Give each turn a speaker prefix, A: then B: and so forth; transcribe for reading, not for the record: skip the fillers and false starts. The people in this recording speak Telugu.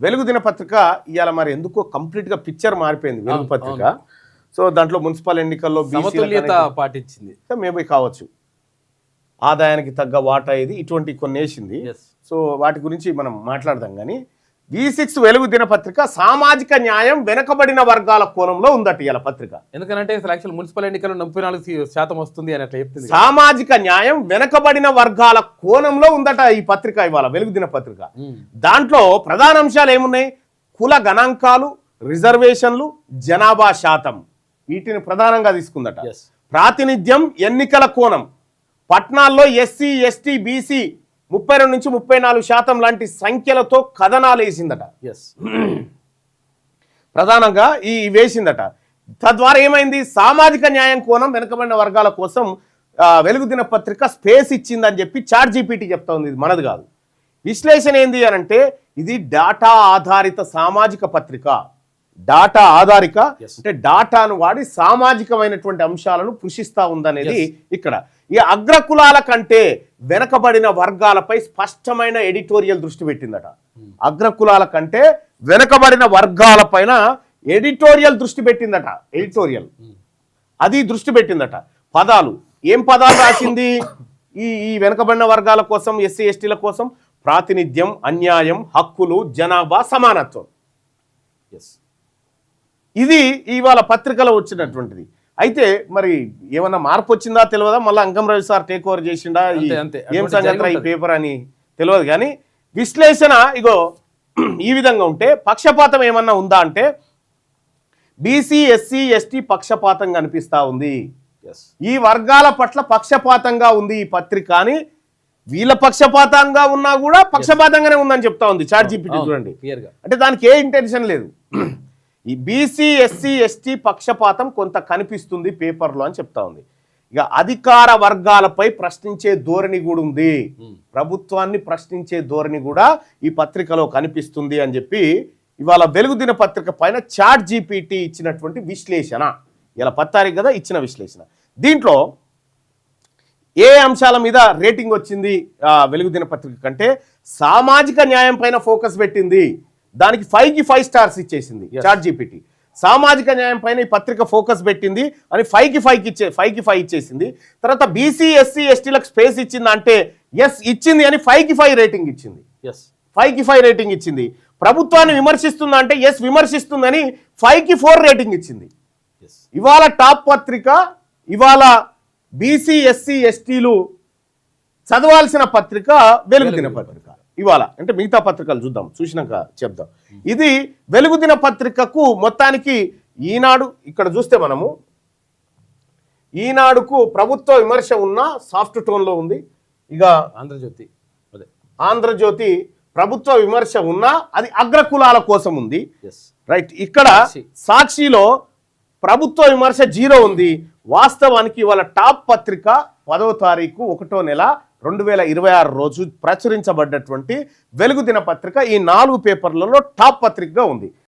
A: వెలుగు దినపత్రిక ఇవాళ మరి ఎందుకో కంప్లీట్ గా పిక్చర్ మారిపోయింది వెలుగు పత్రిక. సో దాంట్లో మున్సిపల్ ఎన్నికల్లో
B: సమతుల్యత పాటించింది
A: మేబీ కావచ్చు, ఆదాయానికి తగ్గ వాటా ఇది ఇటువంటి కొన్ని వేసింది. సో వాటి గురించి మనం మాట్లాడదాం. కానీ V6 వెలుగు దినపత్రిక సామాజిక న్యాయం వెనకబడిన వర్గాల కోణంలో ఉందట ఇలా పత్రిక.
B: ఎందుకంటే మున్సిపల్ ఎన్నికల్లో 44% వస్తుంది అని అట్లా చెప్తుంది.
A: సామాజిక న్యాయం వెనకబడిన వర్గాల కోణంలో ఉందట ఈ పత్రిక ఇవాళ వెలుగు దినపత్రిక. దాంట్లో ప్రధాన అంశాలు ఏమున్నాయి? కుల గణాంకాలు, రిజర్వేషన్లు, జనాభా శాతం, వీటిని ప్రధానంగా తీసుకుందట. ప్రాతినిధ్యం, ఎన్నికల కోణం, పట్నాల్లో ఎస్సీ ఎస్టీ బీసీ 32 నుంచి 34% లాంటి సంఖ్యలతో కథనాలు వేసిందట. ప్రధానంగా ఈ వేసిందట. తద్వారా ఏమైంది? సామాజిక న్యాయం కోణం వెనుకబడిన వర్గాల కోసం వెలుగు దినపత్రిక స్పేస్ ఇచ్చిందని చెప్పి ChatGPT చెప్తా ఉంది. ఇది మనది కాదు. విశ్లేషణ ఏంది అనంటే ఇది డాటా ఆధారిత సామాజిక పత్రిక. డాటా ఆధారిక అంటే డాటాను వాడి సామాజికమైనటువంటి అంశాలను కృషిస్తా ఉందనేది ఇక్కడ. ఈ అగ్రకులాల కంటే వెనకబడిన వర్గాలపై స్పష్టమైన ఎడిటోరియల్ దృష్టి పెట్టిందట. అగ్రకులాల కంటే వెనకబడిన వర్గాలపైన ఎడిటోరియల్ దృష్టి పెట్టిందట. ఎడిటోరియల్ అది దృష్టి పెట్టిందట. పదాలు, ఏం పదాలు రాసింది? ఈ వెనకబడిన వర్గాల కోసం, ఎస్సీ ఎస్టీల కోసం ప్రాతినిధ్యం, అన్యాయం, హక్కులు, జనాభా, సమానత్వం. ఇది ఇవాళ పత్రికలో వచ్చినటువంటిది. అయితే మరి ఏమన్నా మార్పు వచ్చిందా తెలియదా? మళ్ళీ అంకం రవి సార్ టేక్ ఓవర్ చేసిండా, ఏం సంగతి ఈ పేపర్ అని తెలియదు. కానీ విశ్లేషణ ఇగో ఈ విధంగా ఉంటే, పక్షపాతం ఏమన్నా ఉందా అంటే బీసీ ఎస్సీ ఎస్టీ పక్షపాతం కనిపిస్తా ఉంది. ఈ వర్గాల పట్ల పక్షపాతంగా ఉంది ఈ పత్రిక అని, వీళ్ళ పక్షపాతంగా ఉన్నా కూడా పక్షపాతంగానే ఉందని చెప్తా ఉంది ChatGPT. చూడండి, అంటే దానికి ఏ ఇంటెన్షన్ లేదు. ఈ బీసీ ఎస్సీ ఎస్టీ పక్షపాతం కొంత కనిపిస్తుంది పేపర్లో అని చెప్తా ఉంది. ఇక అధికార వర్గాలపై ప్రశ్నించే ధోరణి కూడా ఉంది, ప్రభుత్వాన్ని ప్రశ్నించే ధోరణి కూడా ఈ పత్రికలో కనిపిస్తుంది అని చెప్పి ఇవాళ వెలుగు దిన పత్రిక పైన ChatGPT ఇచ్చినటువంటి విశ్లేషణ. ఇలా 10 తారీఖు కదా ఇచ్చిన విశ్లేషణ. దీంట్లో ఏ అంశాల మీద రేటింగ్ వచ్చింది వెలుగు దిన పత్రిక కంటే? సామాజిక న్యాయం పైన ఫోకస్ పెట్టింది. దానికి 5కి 5 స్టార్స్ ఇచ్చేసింది ChatGPT. సామాజిక న్యాయం పైన ఈ పత్రిక ఫోకస్ పెట్టింది అని 5కి 5 ఇచ్చేసింది. తర్వాత బీసీ ఎస్సీ ఎస్టీలకు స్పేస్ ఇచ్చింది అంటే ఎస్ ఇచ్చింది అని 5కి 5 రేటింగ్ ఇచ్చింది. 5కి 5 రేటింగ్ ఇచ్చింది. ప్రభుత్వాన్ని విమర్శిస్తుందా అంటే ఎస్ విమర్శిస్తుందని 5కి 4 రేటింగ్ ఇచ్చింది. ఇవాళ టాప్ పత్రిక, ఇవాళ బీసీ ఎస్సీ ఎస్టీలు చదవాల్సిన పత్రిక వెలుగు దిన పత్రిక ఇవాళ. అంటే మిగతా పత్రికలు చూద్దాం, చూసినాక చెప్దాం. ఇది వెలుగు దిన పత్రికకు మొత్తానికి ఈనాడు, ఇక్కడ చూస్తే మనము ఈనాడుకు ప్రభుత్వ విమర్శ ఉన్న సాఫ్ట్ టోన్లో ఉంది. ఇక ఆంధ్రజ్యోతి ప్రభుత్వ విమర్శ ఉన్నా అది అగ్రకులాల కోసం ఉంది. రైట్, ఇక్కడ సాక్షిలో ప్రభుత్వ విమర్శ 0 ఉంది. వాస్తవానికి ఇవాళ టాప్ పత్రిక 10వ తారీఖు 1వ నెల 2026 రోజు ప్రచురించబడ్డటువంటి వెలుగు దిన పత్రిక ఈ 4 పేపర్లలో టాప్ పత్రికగా ఉంది.